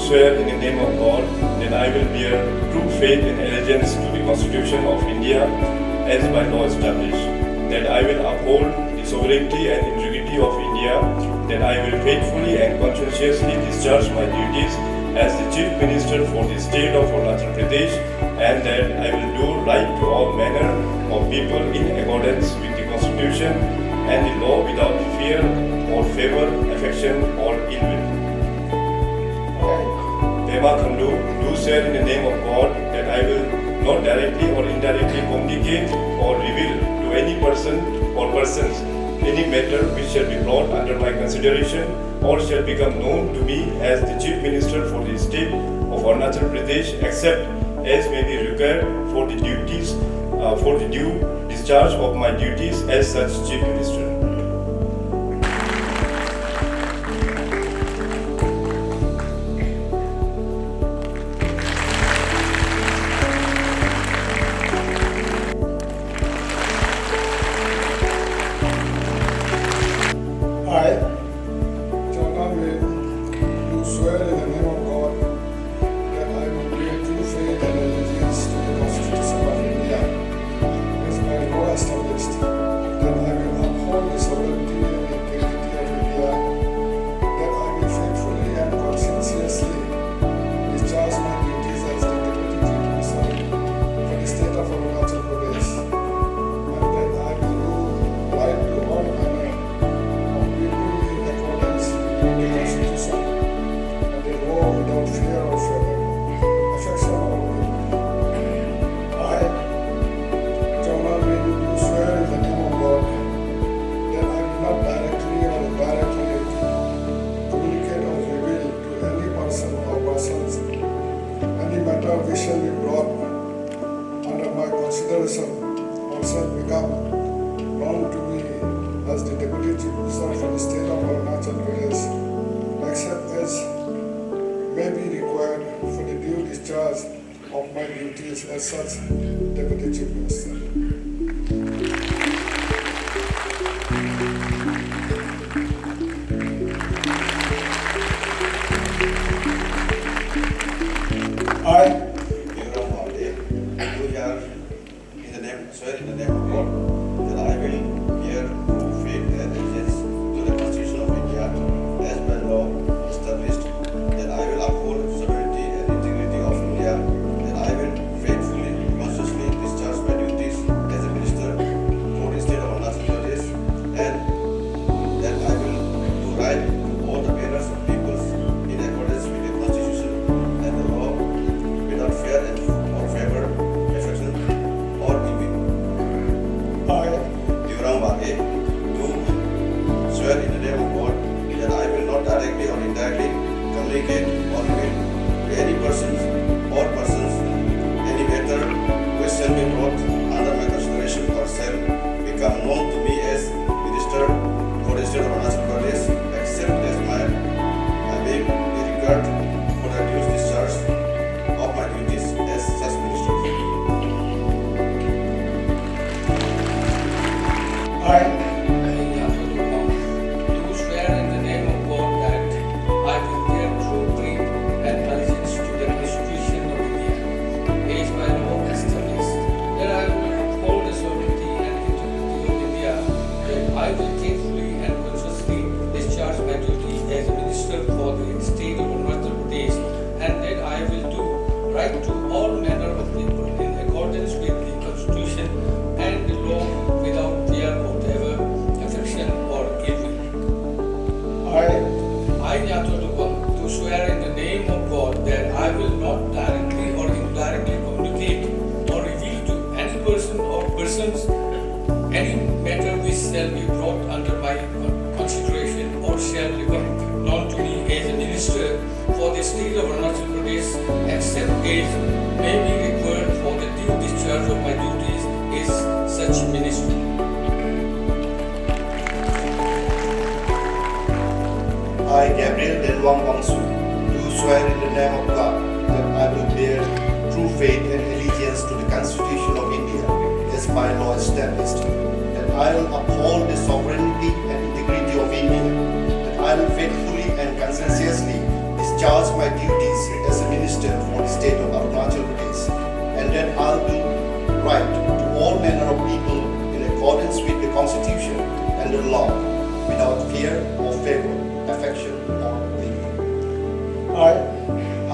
swear in the name of God that I will bear true faith and allegiance to the Constitution of India as by law established, that I will uphold the sovereignty and integrity of India, that I will faithfully and conscientiously discharge my duties as the Chief Minister for the state of Arunachal Pradesh, and that I will do right to all manner of people in accordance with the Constitution and the law without fear or favor, affection or ill will. Pema Khandu, do swear in the name of God that I will not directly or indirectly communicate or reveal to any person or persons any matter which shall be brought under my consideration or shall become known to me as the Chief Minister for the state of Arunachal Pradesh, except as may be required for the due discharge of my duties as such Chief Minister. I, Jonah May, do swear in the name of God that I will bear true faith and allegiance to the Constitution of India as by law established, that I will uphold the sovereignty and integrity of India, that I will faithfully and conscientiously discharge my duties as the Deputy Chief Minister for the state of Arunachal Pradesh, and that I will do right to all manner in accordance with the Constitution and the law without fear or favor, affection or will. I, Jonah May, do swear in the name of God that I will not directly or indirectly communicate or reveal to any person or persons any matter which shall be brought under my consideration or shall become known to me as the Deputy Chief Minister for the state of Arunachal Pradesh, except as may be required for the due discharge of my duties as such Deputy Chief Minister. I, Swear in the name of God that I will bear true faith and allegiance to the Constitution of India as by law established, that I will uphold sovereignty and integrity of India, that I will faithfully and consciously discharge my duties as a minister for the state of Arunachal Pradesh, and that I will do right to all the matters of peoples in accordance with the Constitution and the law without fear or favor, affection or envy. I, Devram Baghe, do swear in the name of God that I will not directly or indirectly communicate or reveal to any persons or persons any matter which shall be brought under my consideration or shall become known to me as Minister for the state of Arunachal Pradesh, except as I may be required for the due discharge of my duties as such minister. I, do swear in the name of God that I will bear true faith and allegiance to the Constitution of India, as by law established, that I will uphold the sovereignty and integrity of India, that I will faithfully and consciously discharge my duty as a minister for the state of Arunachal Pradesh, and that I will do right to all manner of people in accordance with the Constitution and the law without fear or favor, affection or ill will. I, Nyato Lupam, do swear in the name of God that I will not directly or indirectly communicate or reveal to any person or persons any matter which shall be brought under my consideration or shall become known to me as a minister for the state of Arunachal Pradesh, except as may be required for the due discharge of my duties as such minister. I, Gabriel Delwang Wangsu, do swear in the name of God that I will bear true faith and allegiance to the Constitution of India as by law established, that I will uphold the sovereignty and integrity of India, that I will faithfully and conscientiously discharge my duties as a minister for the state of Arunachal Pradesh, and that I'll do right to all manner of people in accordance with the constitution and the law, without fear or favor, affection or envy.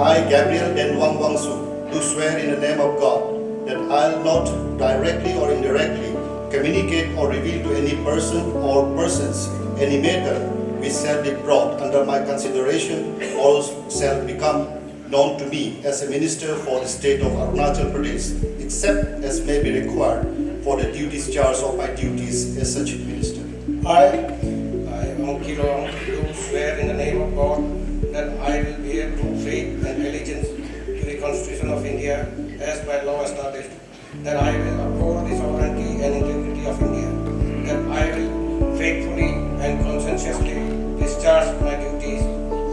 I, Gabriel Denwang Wangsu, do swear in the name of God that I'll not directly or indirectly communicate or reveal to any person or persons any matter which shall be brought under my consideration or shall become known to me as a minister for the state of Arunachal Pradesh, except as may be required for the due discharge of my duties as such minister. I, Monkey Long, do swear in the name of God that I will bear true faith and allegiance to the Constitution of India as by law established, that I will uphold the sovereignty and integrity of India, that I will faithfully and conscientiously discharge my duties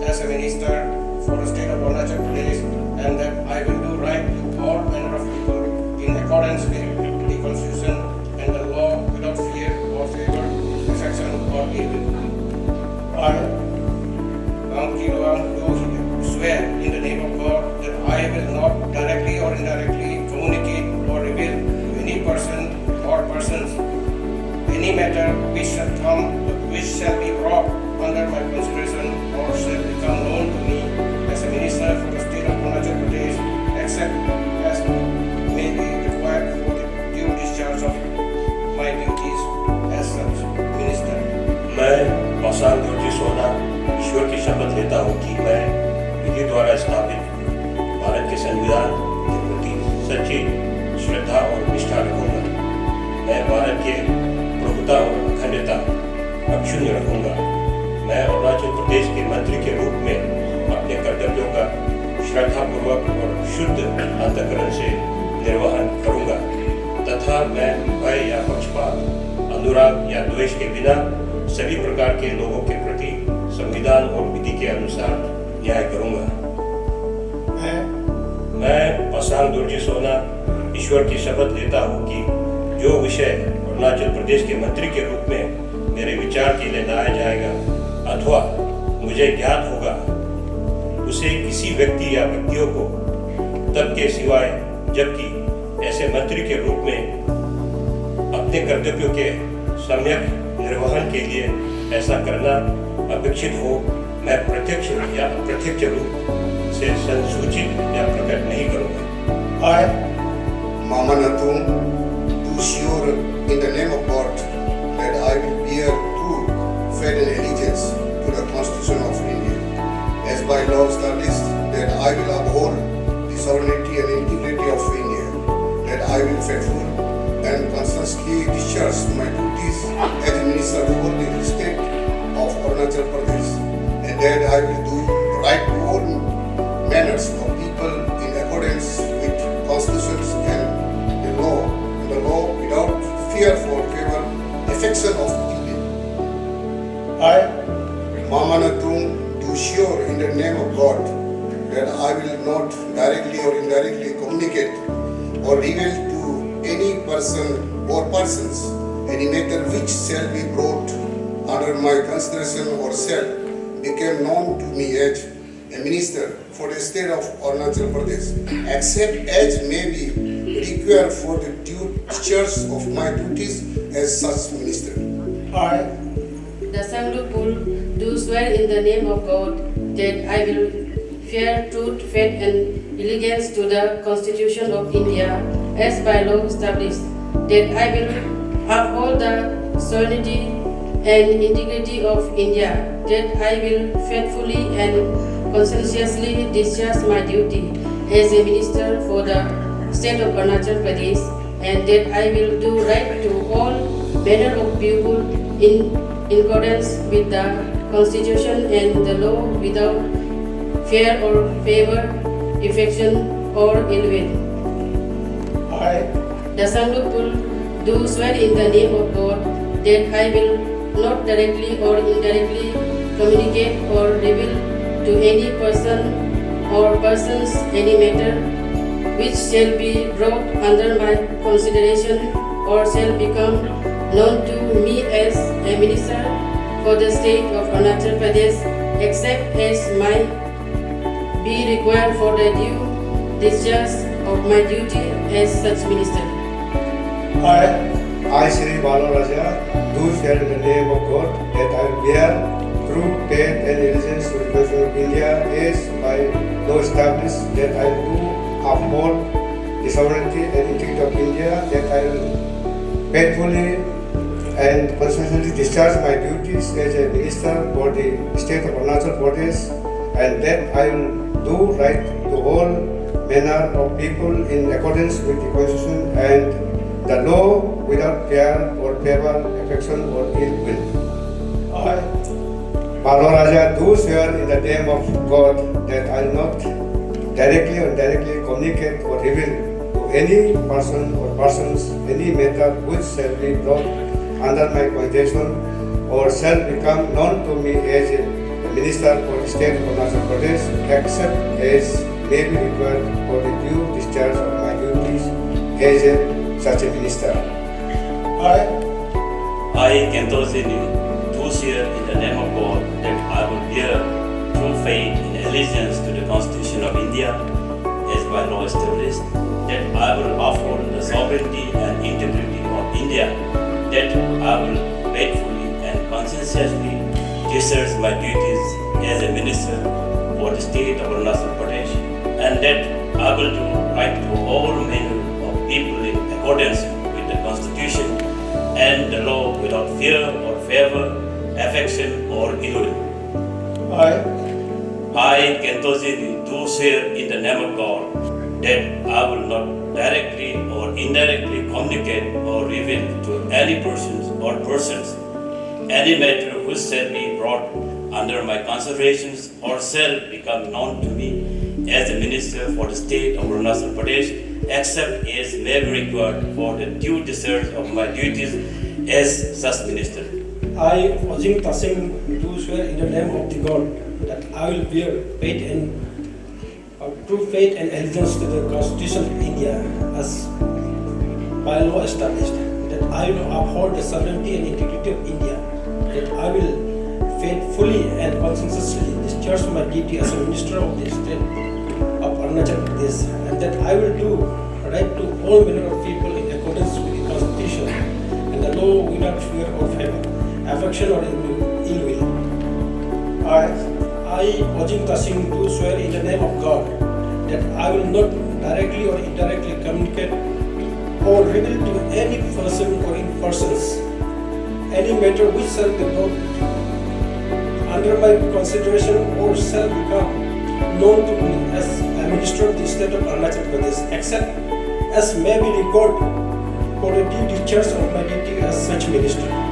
as a minister for the state of Arunachal Pradesh, and that I will do right to all manner of people in accordance with the Constitution and the law without fear or favor, affection or evil. I, Wang Kiloang do swear in the name of God that I will not directly or indirectly communicate or reveal to any person or persons any matter which shall be brought under my consideration or shall become known to me as a minister for the state of Arunachal Pradesh, except as may be required for the due discharge of my duties as such minister. मैं पासांग दुर्जी सोना ईश्वर की शपथ लेता हूँ कि मैं विधि द्वारा स्थापित भारत के संविधान के प्रति सच्ची श्रद्धा और निष्ठा रखूंगा। मैं भारत के प्रभुता और अखंडता अक्षुण्ण रखूंगा। मैं अरुणाचल प्रदेश के मंत्री के रूप में अपने कर्तव्यों का श्रद्धापूर्वक और शुद्ध अंतःकरण से निर्वहन करूंगा तथा मैं भय या पक्षपात, अनुराग या द्वेष के बिना सभी प्रकार के लोगों के प्रति संविधान और विधि के अनुसार न्याय करूंगा। मैं पासांग दुर्जी सोना ईश्वर की शपथ लेता हूँ कि जो विषय अरुणाचल प्रदेश के मंत्री के रूप में मेरे विचार के लिए लाया जाएगा अथवा मुझे ज्ञात होगा, उसे किसी व्यक्ति या व्यक्तियों को तब के सिवाय जबकि ऐसे मंत्री के रूप में अपने कर्तव्यों के सम्यक निर्वहन के लिए ऐसा करना अपेक्षित हो, मैं प्रत्यक्ष या अप्रत्यक्ष रूप से संसूचित या प्रकट नहीं करूंगा। I, Mama Natum, do swear in the name of God that I will bear true faith and allegiance to the Constitution of India, as by law established, that I will uphold the sovereignty and integrity of India, that I will faithfully and conscientiously discharge my duties as a minister for the state of Arunachal Pradesh, and that I will do right to all manners of people in accordance with constitutions and the law without fear for favor, affection of evil. I, Mama Natum, do swear in the name of God that I will not directly or indirectly communicate or reveal to any person or persons any matter which shall be brought under my consideration or shall become known to me as a minister for the state of Arunachal Pradesh, except as may be required for the due discharge of my duties as such minister. I, The Sangdupul do swear in the name of God that I will bear truth, faith and allegiance to the Constitution of India as by law established, that I will uphold the sovereignty and integrity of India, that I will faithfully and conscientiously discharge my duty as a minister for the state of Arunachal Pradesh, and that I will do right to all manner of people in accordance with the Constitution and the law without fear or favor, affection or ill will. I, The Sangdupul do swear in the name of God that I will not directly or indirectly communicate or reveal to any person or persons any matter which shall be brought under my consideration or shall become known to me as a minister for the state of Arunachal Pradesh, except as may be required for the due discharge of my duty as such minister. I, Sri Balo Raja, do swear in the name of God that I will bear true faith and allegiance to the Constitution of India as by law established, that I will uphold the sovereignty and integrity of India, that I will faithfully and conscientiously discharge my duties as a minister for the state of Arunachal Pradesh, and that I will do right to all manner of people in accordance with the Constitution and the law without fear or favor, affection or ill will. I, Balo Raja, do swear in the name of God that I will not directly or indirectly communicate or reveal to any person or persons any matter which shall be brought under my consideration or shall become known to me as a minister for the state of Arunachal Pradesh, except as may be required for the due discharge of my duties as such a minister. I, Kentozini, do swear in the name of God that I will bear true faith and allegiance to the Constitution of India as by law established, that I will uphold the sovereignty and integrity of India, that I will faithfully and conscientiously discharge my duties as a minister for the state of Arunachal Pradesh, and that I will do right to all manner of people in accordance with the Constitution and the law without fear or favor, affection or ill will. I, Kentozini, do swear in the name of God that I will not directly or indirectly communicate or reveal to any persons or persons any matter which shall be brought under my considerations or shall become known to me as a minister for the state of Arunachal Pradesh, except as may be required for the due discharge of my duties as such minister. I, Ojing Tasing, do swear in the name of the God that I will bear faith and true faith and allegiance to the Constitution of India as by law established, that I will uphold the sovereignty and integrity of India, that I will faithfully and conscientiously discharge my duty as a minister of the state of Arunachal Pradesh, and that I will do right to all manner of people in accordance with the Constitution and the law without fear or favor, affection or ill will. I, Ojing Tasing, do swear in the name of God that I will not directly or indirectly communicate or reveal to any person or in persons any matter which shall be brought under my consideration or shall become known to me as a minister of the state of Arunachal Pradesh, except as may be required for the due discharge of my duty as such minister.